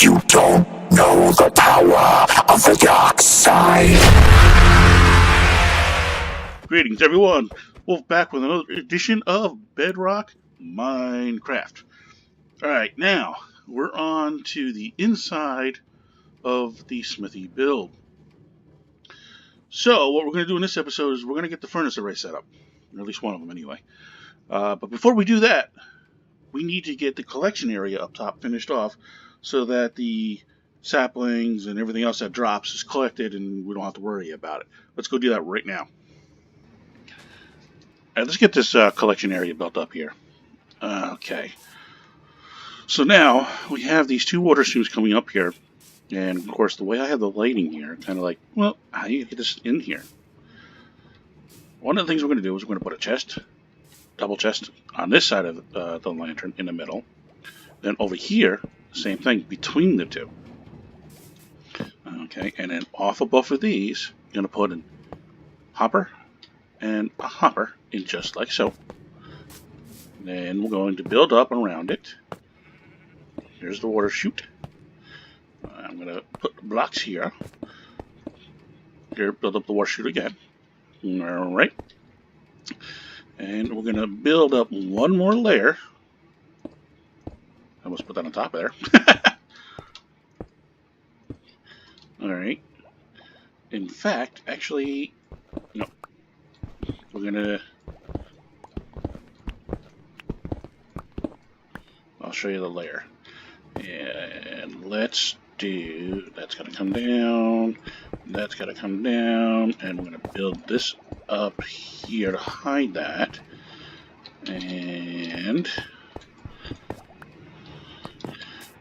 You don't know the power of the dark side. Greetings, everyone. Wolf back with another edition of Bedrock Minecraft. Alright, now we're on to the inside of the Smithy build. So, what we're going to do in this episode is we're going to get the furnace array set up. Or at least one of them, anyway. But before we do that, we need to get the collection area up top finished off so that the saplings and everything else that drops is collected and we don't have to worry about it. Let's go do that right now. Alright, let's get this collection area built up here. Okay. So now we have these two water streams coming up here. And of course, the way I have the lighting here, kind of like, well, how do you get this in here? One of the things we're going to do is we're going to put a chest, double chest, on this side of the lantern in the middle. Then over here, same thing between the two. Okay, and then off of both of these, you're going to put a hopper and a hopper in just like so. Then we're going to build up around it. Here's the water chute. I'm going to put blocks here. Here, build up the water chute again. Alright. And we're going to build up one more layer. I almost put that on top of there. Alright. In fact, actually, no. We're going to... I'll show you the layer. And let's do... That's going to come down. That's going to come down. And we're going to build this up here to hide that. And...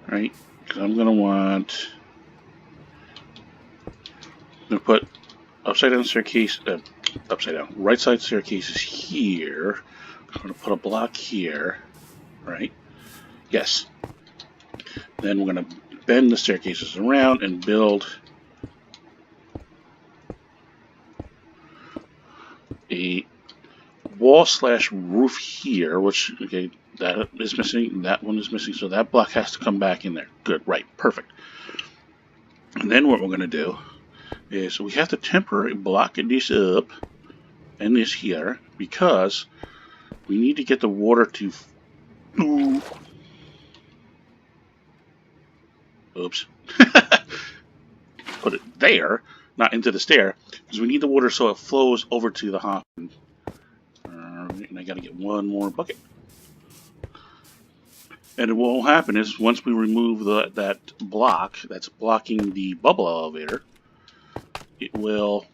Right, because I'm going to want... I'm going to put upside down staircase... upside down. Right side staircases here. I'm going to put a block here. Right? Yes. Then we're going to bend the staircases around and build a wall slash roof here, which, okay, that is missing, that one is missing, so that block has to come back in there. Good, right, perfect. And then what we're going to do is we have to temporarily block this up and this here because we need to get the water to... Oops. Put it there, not into the stair, because we need the water so it flows over to the hopper. And I got to get one more bucket. And what will happen is once we remove that block that's blocking the bubble elevator, it will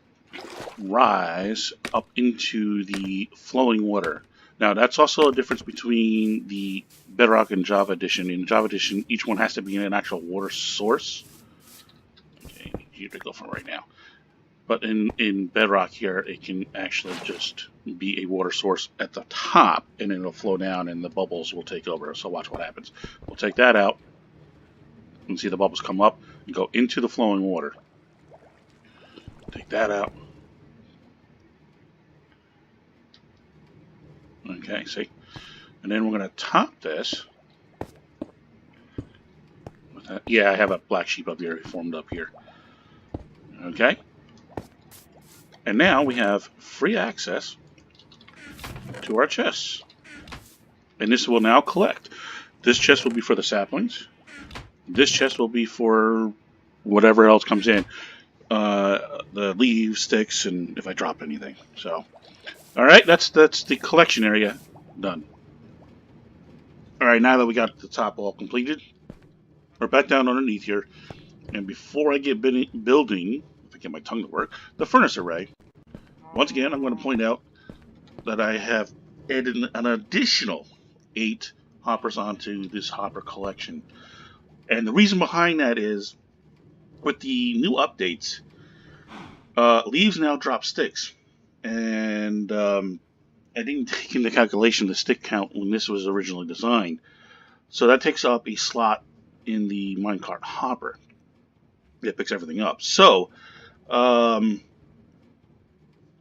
rise up into the flowing water. Now, that's also a difference between the Bedrock and Java edition. In Java edition, each one has to be in an actual water source. Okay, here to go for right now. But in Bedrock here, it can actually just be a water source at the top, and it'll flow down, and the bubbles will take over. So watch what happens. We'll take that out, and see the bubbles come up and go into the flowing water. Take that out. Okay, see? And then we're going to top this with that. Yeah, I have a black sheep up here, formed up here. Okay? And now we have free access to our chests. And this will now collect. This chest will be for the saplings. This chest will be for whatever else comes in. The leaves, sticks, and if I drop anything. So... Alright, that's the collection area done. Alright, now that we got the top all completed, we're back down underneath here. And before I get building, if I get my tongue to work, the furnace array, once again, I'm going to point out that I have added an additional 8 hoppers onto this hopper collection. And the reason behind that is, with the new updates, leaves now drop sticks. And I didn't take into calculation the stick count when this was originally designed. So that takes up a slot in the minecart hopper. It picks everything up. So,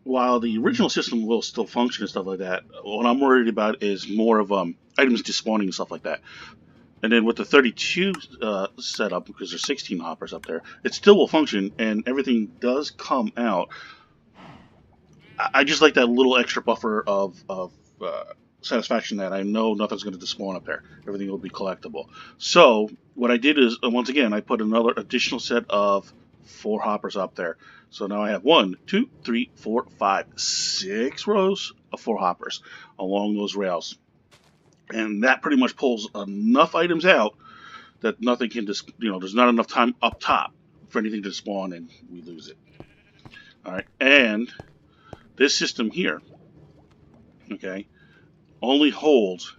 while the original system will still function and stuff like that, what I'm worried about is more of items despawning and stuff like that. And then with the 32 setup, because there's 16 hoppers up there, it still will function and everything does come out. I just like that little extra buffer of satisfaction that I know nothing's going to despawn up there. Everything will be collectible. So what I did is, once again, I put another additional set of 4 hoppers up there. So now I have 1, 2, 3, 4, 5, 6 rows of 4 hoppers along those rails. And that pretty much pulls enough items out that nothing can just, there's not enough time up top for anything to spawn and we lose it. All right, and this system here, okay, only holds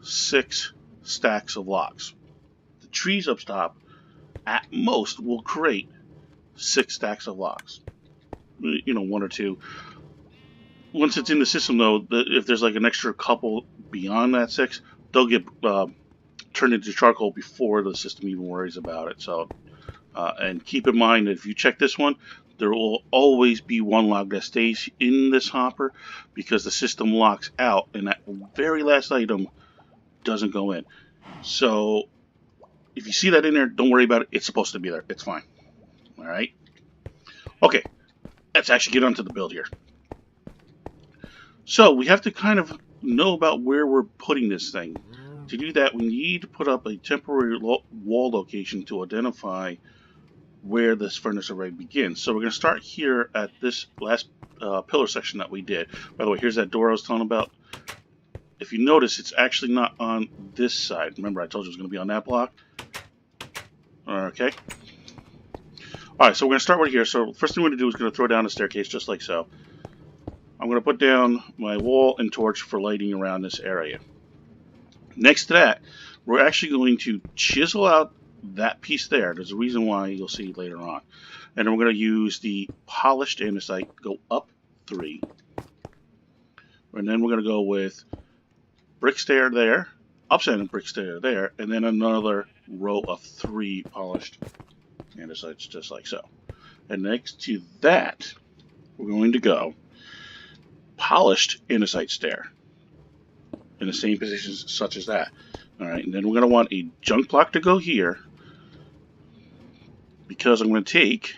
6 stacks of locks. The trees up top, at most, will create 6 stacks of locks. 1 or 2. Once it's in the system, though, if there's like an extra couple beyond that 6, they'll get turned into charcoal before the system even worries about it. So, and keep in mind that if you check this one, there will always be 1 log that stays in this hopper because the system locks out and that very last item doesn't go in. So if you see that in there, don't worry about it. It's supposed to be there. It's fine. All right. Okay. Let's actually get onto the build here. So we have to kind of know about where we're putting this thing. To do that, we need to put up a temporary wall location to identify where this furnace array begins. So we're going to start here at this last pillar section that we did. By the way, here's that door I was telling about. If you notice, it's actually not on this side. Remember, I told you it was going to be on that block? Okay. Alright, so we're going to start right here. So first thing we're going to do is going to throw down a staircase just like so. I'm going to put down my wall and torch for lighting around this area. Next to that, we're actually going to chisel out that piece there. There's a reason why, you'll see later on. And then we're going to use the polished andesite, go up 3. And then we're going to go with brick stair there, upside brick stair there, and then another row of 3 polished andesites just like so. And next to that, we're going to go polished andesite stair in the same positions such as that. Alright, and then we're going to want a junk block to go here because I'm going to take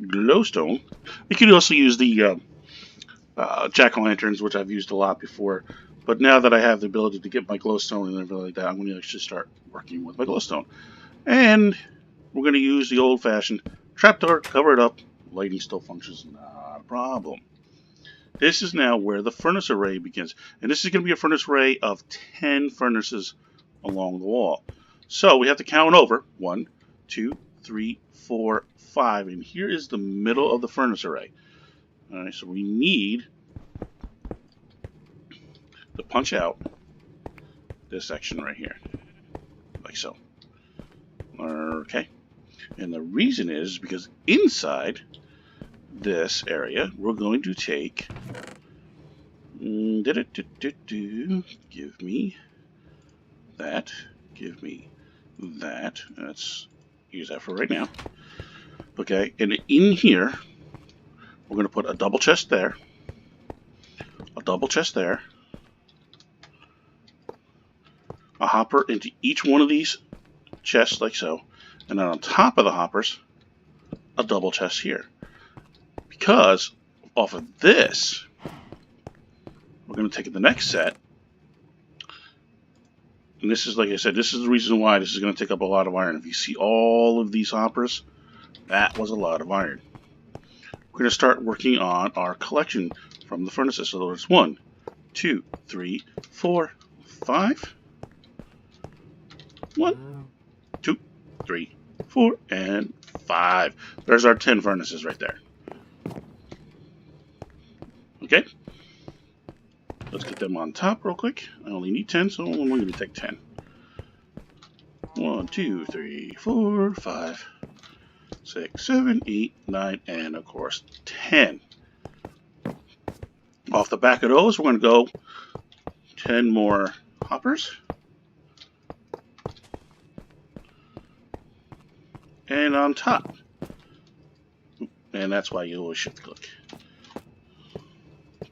glowstone. You could also use the jack-o'-lanterns, which I've used a lot before, but now that I have the ability to get my glowstone and everything like that, I'm going to actually start working with my glowstone. And we're going to use the old-fashioned trapdoor, cover it up. Lighting still functions, not a problem. This is now where the furnace array begins. And this is going to be a furnace array of 10 furnaces along the wall. So we have to count over 1, 2, 3, 4, 5. And here is the middle of the furnace array. Alright, so we need to punch out this section right here. Like so. Okay. And the reason is because inside this area, we're going to take give me that, give me that. Let's use that for right now. Okay, and in here, we're going to put a double chest there, a double chest there, a hopper into each one of these chests like so, and then on top of the hoppers, a double chest here. Because off of this, we're going to take the next set, and this is, like I said, this is the reason why this is going to take up a lot of iron. If you see all of these hoppers, that was a lot of iron. We're going to start working on our collection from the furnaces. So there's 1, 2, 3, 4, 5. 1, 2, 3, 4, and 5. There's our 10 furnaces right there. Okay, let's get them on top real quick. I only need 10, so I'm going to take 10. 1, 2, 3, 4, 5, 6, 7, 8, 9, and of course 10. Off the back of those, we're going to go 10 more hoppers. And on top. And that's why you always shift click.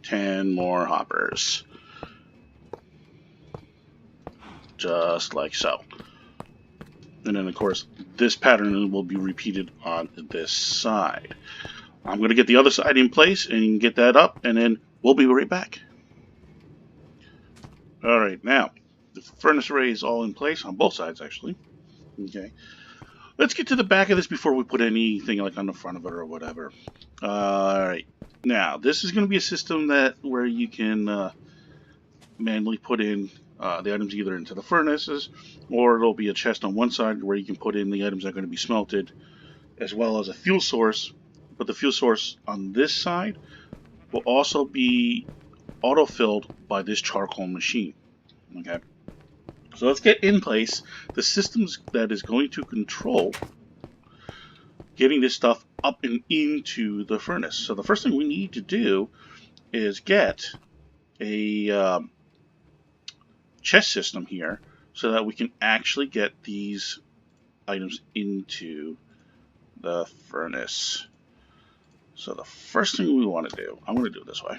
10 more hoppers. Just like so. And then, of course, this pattern will be repeated on this side. I'm going to get the other side in place and get that up, and then we'll be right back. All right, now, the furnace array is all in place on both sides, actually. Okay. Let's get to the back of this before we put anything like on the front of it or whatever. All right. Now, this is going to be a system where you can manually put in the items either into the furnaces, or it'll be a chest on one side where you can put in the items that are going to be smelted, as well as a fuel source. But the fuel source on this side will also be auto-filled by this charcoal machine. Okay. So let's get in place the systems that is going to control getting this stuff up and into the furnace. So the first thing we need to do is get a chest system here so that we can actually get these items into the furnace. So the first thing we want to do, I'm going to do it this way.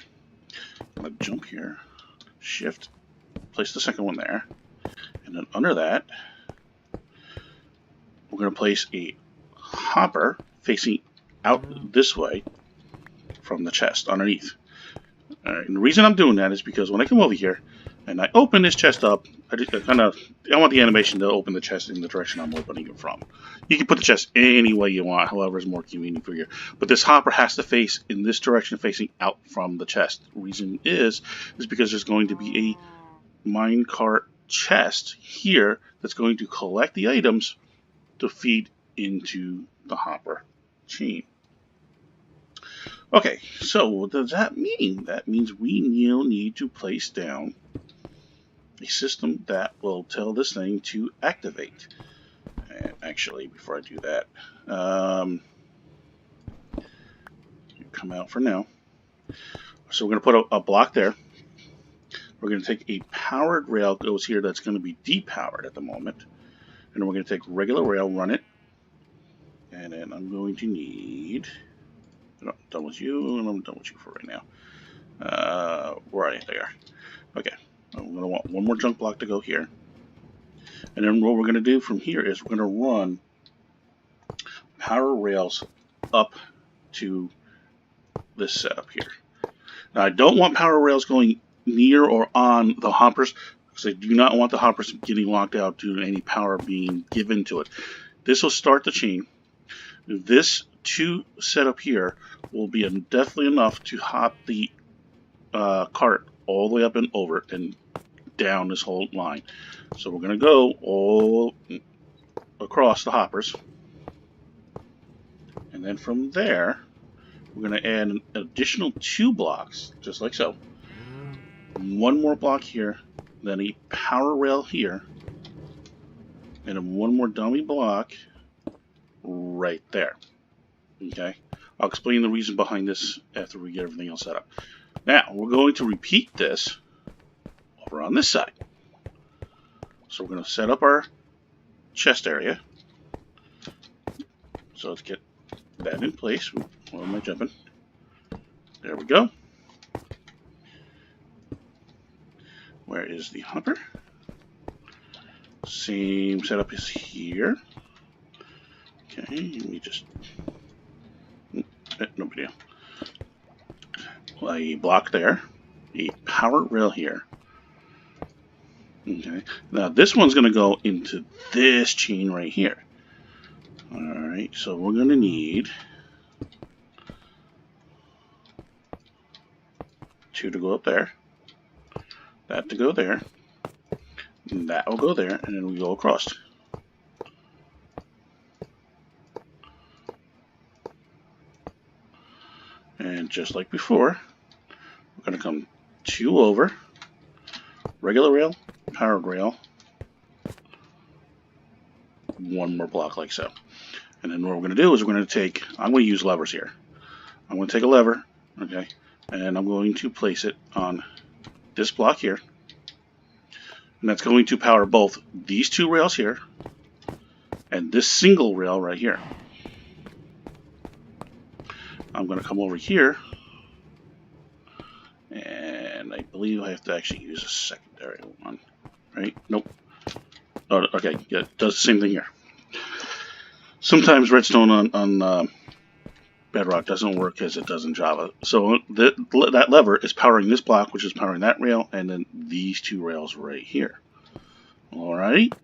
I'm going to jump here, shift, place the second one there. And then under that, we're going to place a hopper facing out this way from the chest underneath. And the reason I'm doing that is because when I come over here and I open this chest up, I want the animation to open the chest in the direction I'm opening it from. You can put the chest any way you want, however is more convenient for you. But this hopper has to face in this direction, facing out from the chest. The reason is because there's going to be a minecart chest here that's going to collect the items to feed into the hopper chain. Okay, so what does that mean? That means we need to place down a system that will tell this thing to activate. And actually, before I do that, come out for now. So we're going to put a block there. We're going to take a powered rail goes here that's going to be depowered at the moment. And then we're going to take regular rail, run it. And then I'm going to need... I'm done with you, and I'm done with you for right now. Where are you? There. Okay. I'm going to want one more junk block to go here. And then what we're going to do from here is we're going to run power rails up to this setup here. Now, I don't want power rails going near or on the hoppers, because I do not want the hoppers getting locked out due to any power being given to it. This will start the chain. This 2 setup here will be definitely enough to hop the cart all the way up and over and down this whole line. So we're going to go all across the hoppers, and then from there we're going to add an additional 2 blocks, just like so. One more block here, then a power rail here, and then one more dummy block right there. Okay, I'll explain the reason behind this after we get everything else set up. Now, we're going to repeat this over on this side. So we're going to set up our chest area. So let's get that in place. Where am I jumping? There we go. Where is the hopper? Same setup is here. Okay, let me just... no big deal. A block there. A power rail here. Okay, now this one's going to go into this chain right here. Alright, so we're going to need 2 to go up there. That to go there. And that will go there, and then we go across. And just like before, we're going to come 2 over, regular rail, powered rail, 1 more block like so. And then what we're going to do is we're going to take, I'm going to use levers here. I'm going to take a lever, okay, and I'm going to place it on this block here. And that's going to power both these 2 rails here and this single rail right here. I'm going to come over here, and I believe I have to actually use a secondary one, right? Nope. Oh, okay, yeah, it does the same thing here. sometimes redstone on Bedrock doesn't work as it does in Java. So that lever is powering this block, which is powering that rail, and then these two rails right here. Alright.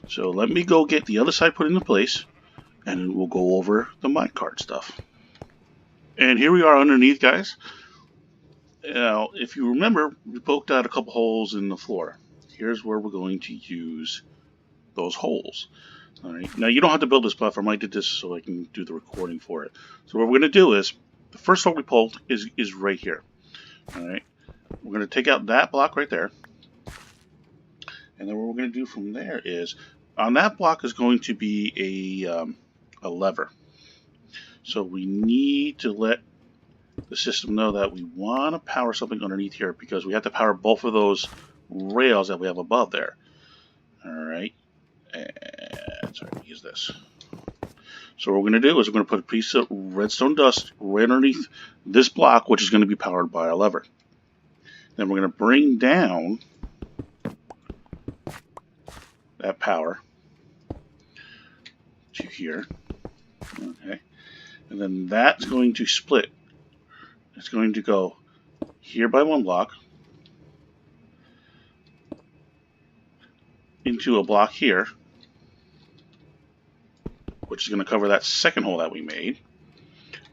So let me go get the other side put into place, and we'll go over the minecart stuff. And here we are underneath, guys. Now, if you remember, we poked out a couple holes in the floor. Here's where we're going to use those holes. Alright, now you don't have to build this platform. I did this so I can do the recording for it. So what we're going to do is, the first hole we pulled is right here. Alright, we're going to take out that block right there. And then what we're going to do from there is, on that block is going to be a lever. So we need to let the system know that we want to power something underneath here, because we have to power both of those rails that we have above there. Alright, and sorry, use this. So what we're going to do is we're going to put a piece of redstone dust right underneath this block, which is going to be powered by a lever. Then we're going to bring down that power to here. Okay, and then that's going to split. It's going to go here by one block into a block here, which is going to cover that second hole that we made.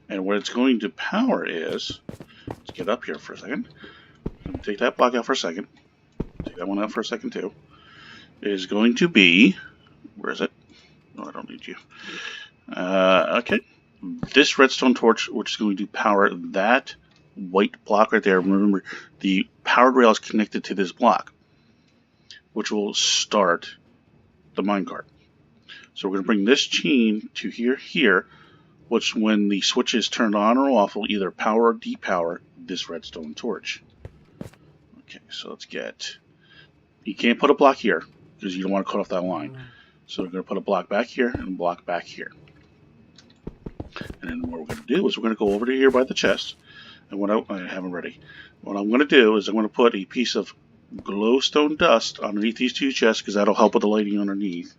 And what it's going to power is, let's get up here for a second. Take that block out for a second. Take that one out for a second too. It is going to be, where is it? No, I don't need you. Okay. This redstone torch, which is going to power that white block right there. Remember, the powered rail is connected to this block, which will start the minecart. So we're going to bring this chain to here, which when the switch is turned on or off will either power or depower this redstone torch. Okay, so let's get, you can't put a block here because you don't want to cut off that line. So we're going to put a block back here and a block back here. And then what we're going to do is we're going to go over to here by the chest. And what I haven't ready. What I'm going to do is I'm going to put a piece of glowstone dust underneath these two chests, because that'll help with the lighting underneath.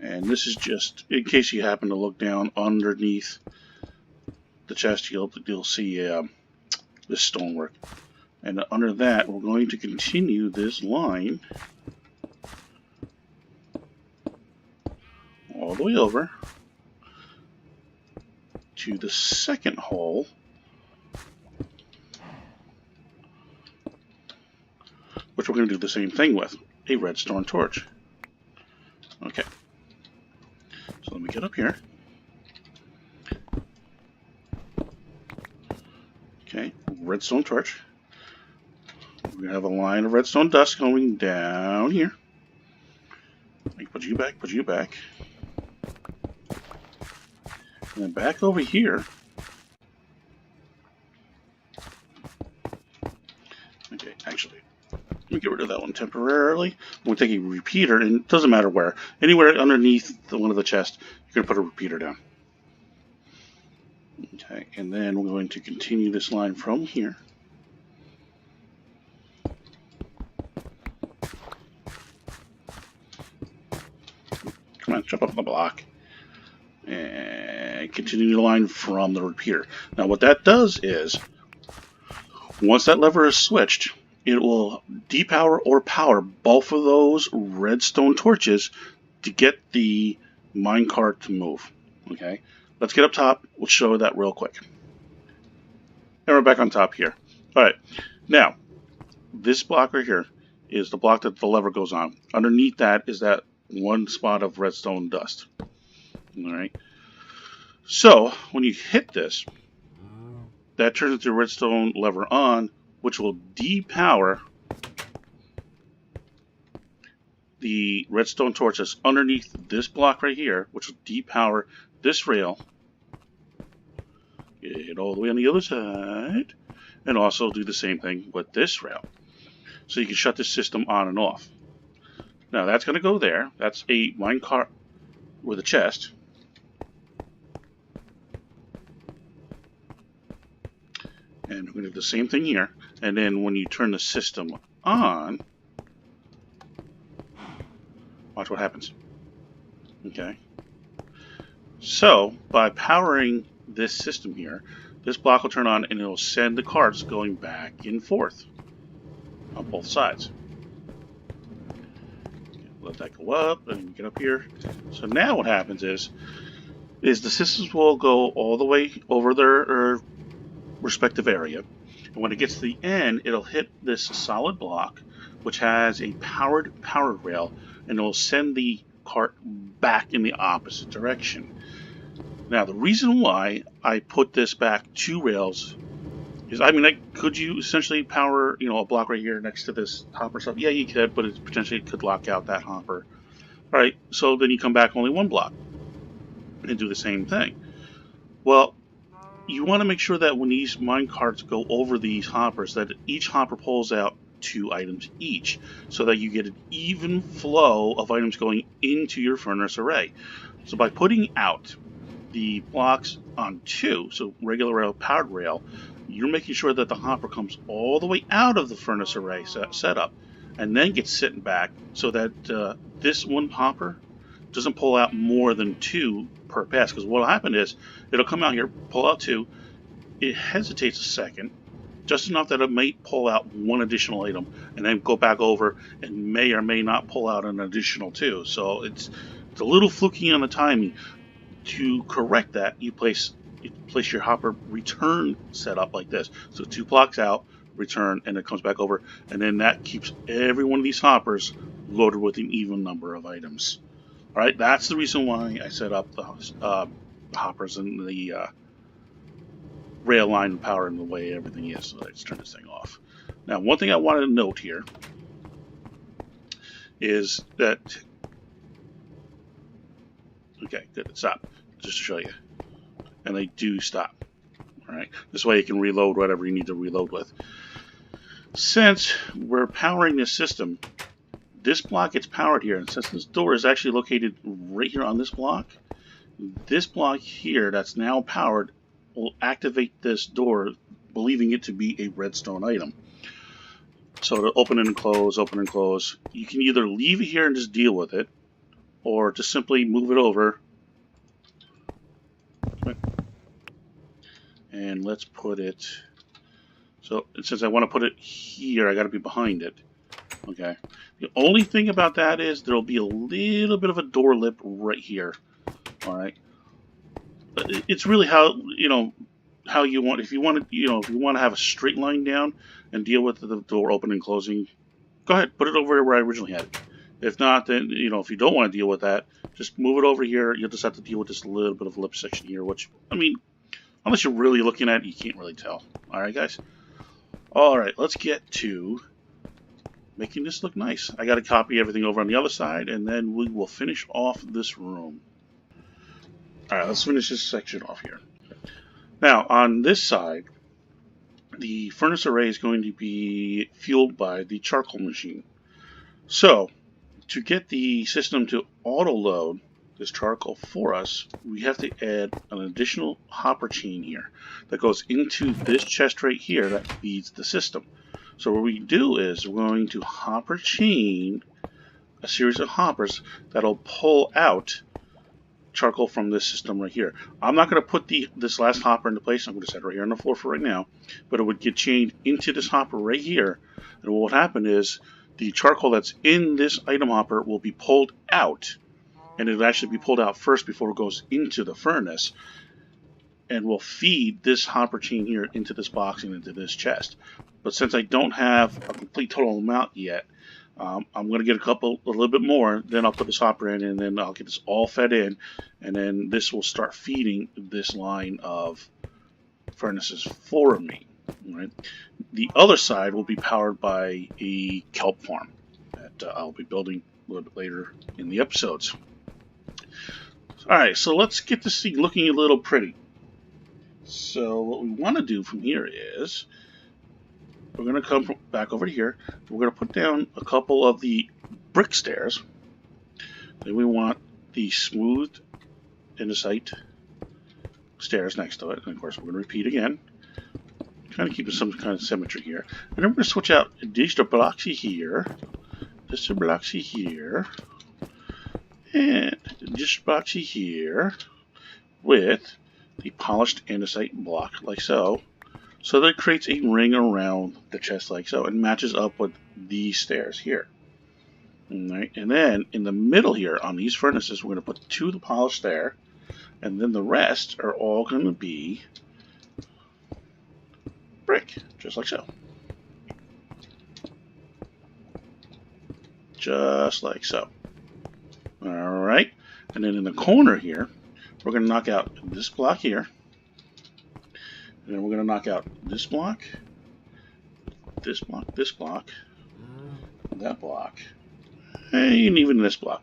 And this is just in case you happen to look down underneath the chest, you'll see this stonework. And under that, we're going to continue this line all the way over to the second hole, which we're going to do the same thing with, a redstone torch. Okay, so let me get up here. Okay, redstone torch. We're going to have a line of redstone dust going down here. Let me put you back. And then back over here. Okay, actually, let me get rid of that one temporarily. We'll take a repeater, and it doesn't matter where. Anywhere underneath one of the chests, you're going to put a repeater down. Okay, and then we're going to continue this line from here. Come on, jump up the block. And continue the line from the repeater. Now what that does is, once that lever is switched, it will depower or power both of those redstone torches to get the minecart to move. Okay, let's get up top. We'll show that real quick. And we're back on top here. Alright, now this block right here is the block that the lever goes on. Underneath that is that one spot of redstone dust. Alright, so when you hit this, that turns into redstone lever on, which will depower the redstone torch that's underneath this block right here, which will depower this rail. Get it all the way on the other side, and also do the same thing with this rail. So you can shut this system on and off. Now that's going to go there. That's a minecart with a chest. And we're going to do the same thing here. And then when you turn the system on, Watch what happens. Okay. So, by powering this system here, this block will turn on and it'll send the carts going back and forth on both sides. Let that go up and get up here. So now what happens is the systems will go all the way over their respective area. And when it gets to the end, it'll hit this solid block, which has a powered rail, and it'll send the cart back in the opposite direction. Now, the reason why I put this back 2 rails is, I mean, could you essentially power, a block right here next to this hopper stuff? Yeah, you could, but it potentially could lock out that hopper. All right, so then you come back only 1 block and do the same thing. Well, you want to make sure that when these mine carts go over these hoppers, that each hopper pulls out 2 items each, so that you get an even flow of items going into your furnace array. So by putting out the blocks on 2, so regular rail, powered rail, you're making sure that the hopper comes all the way out of the furnace array setup, and then gets sitting back, so that this one hopper doesn't pull out more than 2 per pass. Because what will happen is it'll come out here, pull out 2, it hesitates a second, just enough that it may pull out 1 additional item, and then go back over and may or may not pull out an additional 2. So it's a little fluky on the timing. To correct that, you place your hopper return setup like this. So 2 blocks out, return, and it comes back over, and then that keeps every one of these hoppers loaded with an even number of items. All right, that's the reason why I set up the hoppers and the rail line and power and the way everything is. So let's turn this thing off. Now, one thing I wanted to note here is that, okay, good, stop, just to show you. And they do stop. All right, this way you can reload whatever you need to reload with. Since we're powering this system, this block gets powered here, and since this door is actually located right here on this block here that's now powered will activate this door, believing it to be a redstone item. So to open and close, you can either leave it here and just deal with it, or just simply move it over. And let's put it, so since I want to put it here, I got to be behind it. Okay. The only thing about that is there'll be a little bit of a door lip right here. All right. But it's really how you want. If you want to have a straight line down and deal with the door opening and closing, go ahead, put it over where I originally had it. If not, then if you don't want to deal with that, just move it over here. You'll just have to deal with just a little bit of lip section here, which, I mean, unless you're really looking at it, you can't really tell. All right, guys. All right, let's get to making this look nice. I got to copy everything over on the other side, and then we will finish off this room. All right, let's finish this section off here. Now, on this side, the furnace array is going to be fueled by the charcoal machine. So, to get the system to auto-load this charcoal for us, we have to add an additional hopper chain here that goes into this chest right here that feeds the system. So what we do is we're going to hopper chain a series of hoppers that'll pull out charcoal from this system right here. I'm not going to put this last hopper into place. I'm going to set it right here on the floor for right now, but it would get chained into this hopper right here, and what will happen is the charcoal that's in this item hopper will be pulled out, and it'll actually be pulled out first before it goes into the furnace, and will feed this hopper chain here into this box and into this chest. But since I don't have a complete total amount yet, I'm going to get a little bit more, then I'll put this hopper in, and then I'll get this all fed in, and then this will start feeding this line of furnaces for me. Right? The other side will be powered by a kelp farm that I'll be building a little bit later in the episodes. Alright, so let's get this thing looking a little pretty. So what we want to do from here is we're going to come back over here. We're going to put down a couple of the brick stairs. Then we want the smoothed andesite stairs next to it. And of course, we're going to repeat again. Kind of keeping some kind of symmetry here. And then we're going to switch out these blocks here. This blocks here. And just brought you here with the polished andesite block like so. So that it creates a ring around the chest like so and matches up with these stairs here. Alright, and then in the middle here on these furnaces, we're going to put 2 of the polished there, and then the rest are all going to be brick, just like so. Just like so. Alright, and then in the corner here, we're going to knock out this block here, and then we're going to knock out this block, this block, this block, that block, and even this block.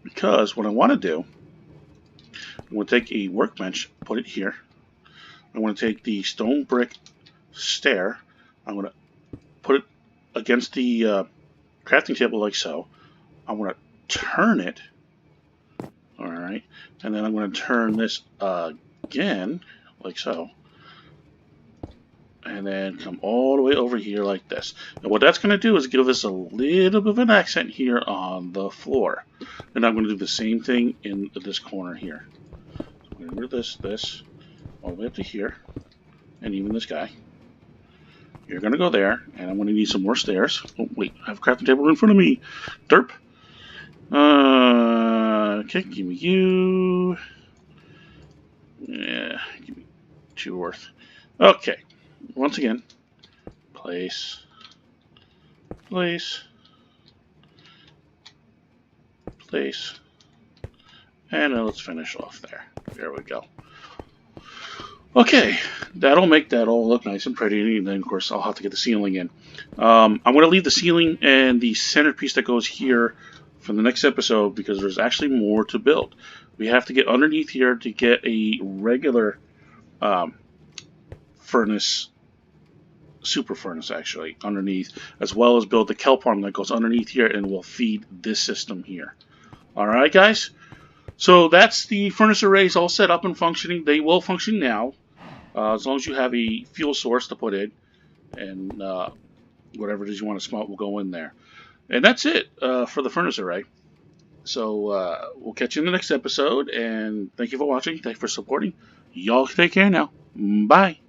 Because what I want to do, I'm going to take a workbench, put it here. I'm going to take the stone brick stair. I'm going to put it against the crafting table like so. I'm going to turn it. Alright. And then I'm going to turn this again, like so. And then come all the way over here like this. And what that's going to do is give us a little bit of an accent here on the floor. And I'm going to do the same thing in this corner here. So I'm going to do this, all the way up to here. And even this guy. You're going to go there, and I'm going to need some more stairs. Oh, wait, I have a crafting table in front of me. Derp. Okay, give me you. Yeah, give me 2 worth. Okay. Once again, place, place, place, and then let's finish off there. There we go. Okay, that'll make that all look nice and pretty, and then of course I'll have to get the ceiling in. I'm going to leave the ceiling and the centerpiece that goes here for the next episode because there's actually more to build. We have to get underneath here to get a regular furnace, super furnace actually, underneath, as well as build the kelp farm that goes underneath here and will feed this system here. Alright guys, so that's the furnace arrays all set up and functioning. They will function now, as long as you have a fuel source to put in, and whatever it is you want to smelt will go in there. And that's it for the furnace array. So we'll catch you in the next episode, and thank you for watching, thank you for supporting. Y'all take care now. Bye.